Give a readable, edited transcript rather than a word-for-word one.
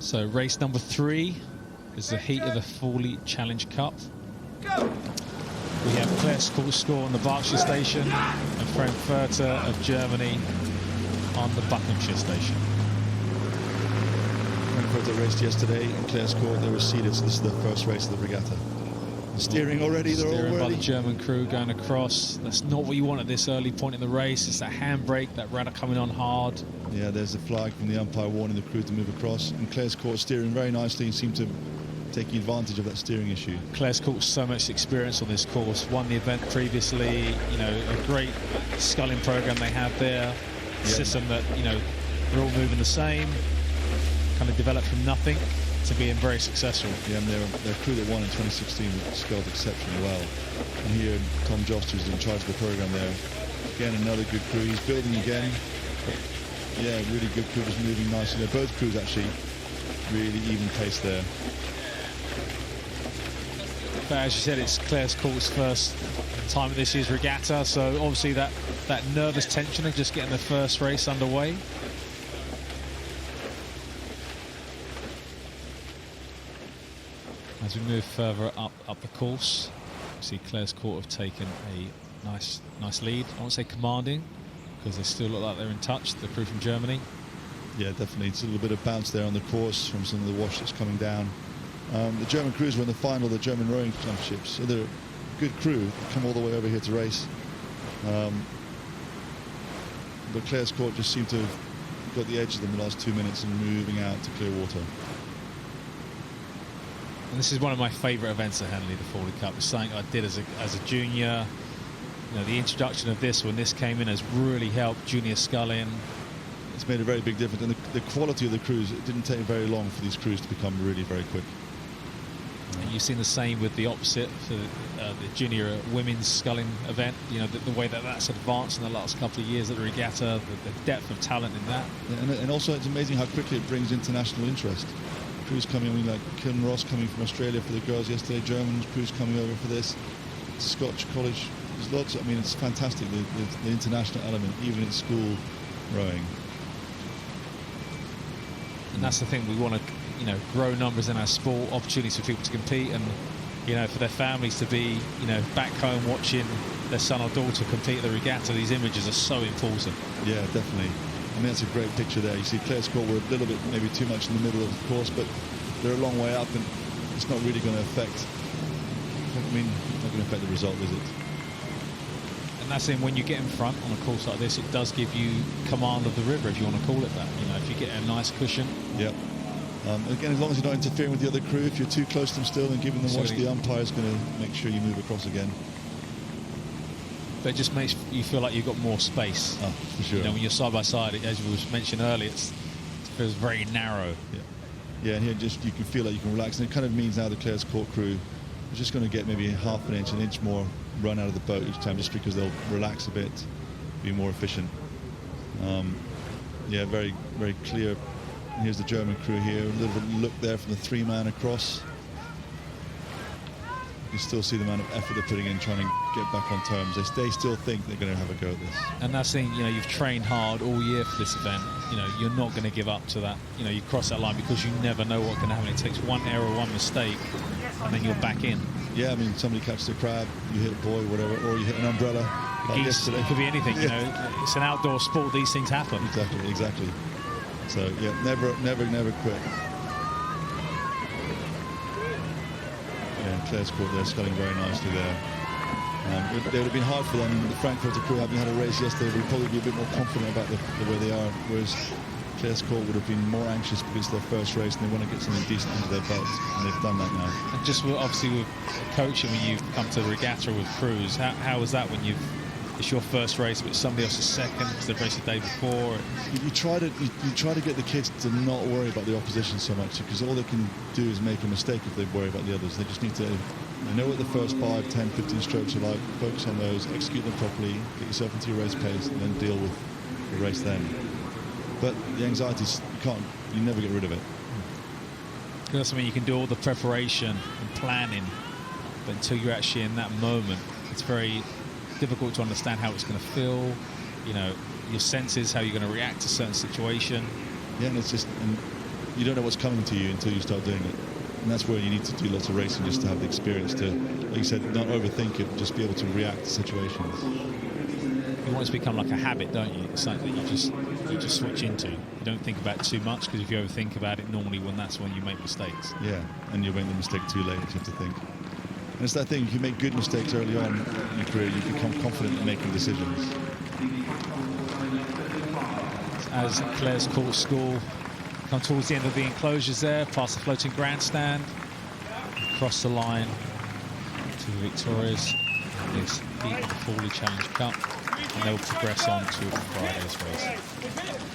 So race number 3 is the heat of the Fawley Challenge Cup. We have Claire's court score on the Berkshire station and Frankfurter of Germany on the Buckinghamshire station. Frankfurter raced yesterday in Claire's court. They were seeded, so this is the first race of the regatta. Steering already, they're all ready. By the German crew going across. That's not what you want at this early point in the race. It's that handbrake, that rudder coming on hard. Yeah, there's a flag from the umpire warning the crew to move across. And Claire's court steering very nicely and seemed to taking advantage of that steering issue. Claire's court so much experience on this course. Won the event previously. You know, a great sculling program they have there. Yeah. System that, you know, they're all moving the same. Kind of developed from nothing to being very successful. Yeah, and their crew that won in 2016 sculled exceptionally well. And here, Tom Jost, who's in charge of the program there. Again, another good crew. He's building again. But yeah, really good crew, just moving nicely. They're both crews actually really even pace there. But as you said, it's Claire's court's first time at this year's regatta, so obviously that nervous tension of just getting the first race underway. As we move further up the course, you see Claire's court have taken a nice lead. I won't say commanding, because they still look like they're in touch, the crew from Germany. Yeah, definitely. It's a little bit of bounce there on the course from some of the wash that's coming down. The German crews were in the final of the German Rowing Championships, so they're a good crew. They come all the way over here to race. But Claire's court just seemed to have got the edge of them in the last 2 minutes and moving out to clear water. And this is one of my favourite events at Henley, the Fawley Cup. It's something I did as a junior. You know, the introduction of this when this came in has really helped junior sculling. It's made a very big difference, and the quality of the crews, it didn't take very long for these crews to become really very quick. And you've seen the same with the opposite for the junior women's sculling event. You know, the way that's advanced in the last couple of years at the regatta, the depth of talent in that. Yeah, and also it's amazing how quickly it brings international interest. Crews coming, I mean, like Kim Ross coming from Australia for the girls yesterday, German crews coming over for this, Scotch College. There's lots, I mean, it's fantastic, the international element, even in school rowing. And that's the thing, we want to, you know, grow numbers in our sport, opportunities for people to compete, and, you know, for their families to be, you know, back home watching their son or daughter compete at the regatta. These images are so important. Yeah, definitely. I mean, that's a great picture there. You see Claire's court were a little bit, maybe too much in the middle of the course, but they're a long way up, and it's not really going to affect, I mean, it's not going to affect the result, is it? And that's in when you get in front on a course like this, it does give you command of the river, if you want to call it that. You know, if you get a nice cushion. Yeah. Again, as long as you're not interfering with the other crew, if you're too close to them still and giving them watch, the umpire's going to make sure you move across again. But it just makes you feel like you've got more space. Oh, for sure. You know, when you're side by side, as we mentioned earlier, it feels very narrow. Yeah. Yeah, and here just you can feel like you can relax, and it kind of means now the Claire's court crew is just going to get maybe half an inch more run out of the boat each time, just because they'll relax a bit, be more efficient. Yeah, very, very clear. And here's the German crew here. A little bit of look there from the 3-man across. You still see the amount of effort they're putting in trying to get back on terms. They still think they're going to have a go at this. And that's the thing, you know, you've trained hard all year for this event. You know, you're not going to give up to that. You know, you cross that line because you never know what's going to happen. It takes one error, one mistake, and then you're back in. Yeah, I mean, somebody catches a crab, you hit a buoy, whatever, or you hit an umbrella. Like yesterday. It could be anything, you know. It's an outdoor sport, these things happen. Exactly. So, yeah, never quit. Yeah, Claire's court there, sculling very nicely there. It would have been hard for them. The Frankfurter crew, having had a race yesterday, would probably be a bit more confident about the way they are, whereas Claire's court would have been more anxious because it's their first race and they want to get something decent under their belt, and they've done that now. And just obviously with coaching, when you've come to the regatta with crews, how was that when it's your first race but somebody else's second because they've raced the day before? You try to get the kids to not worry about the opposition so much, because all they can do is make a mistake if they worry about the others. They just need to know what the first 5, 10, 15 strokes are like, focus on those, execute them properly, get yourself into your race pace, and then deal with the race then. But the anxieties, you never get rid of it. That's something you can do all the preparation and planning, but until you're actually in that moment, it's very difficult to understand how it's going to feel, you know, your senses, how you're going to react to a certain situation. Yeah, and it's just, and you don't know what's coming to you until you start doing it. And that's where you need to do lots of racing, just to have the experience to, like you said, not overthink it, just be able to react to situations. You want it to become like a habit, don't you? It's something that you just switch into. You don't think about it too much, because if you overthink about it, normally that's when you make mistakes. Yeah, and you make the mistake too late, you have to think. And it's that thing, if you make good mistakes early on in your career, you become confident in making decisions. As Claire's Court School come towards the end of the enclosures there, past the floating grandstand, across the line to the victorious in this heat of the Fawley Challenge Cup, and they'll progress on to Friday's race.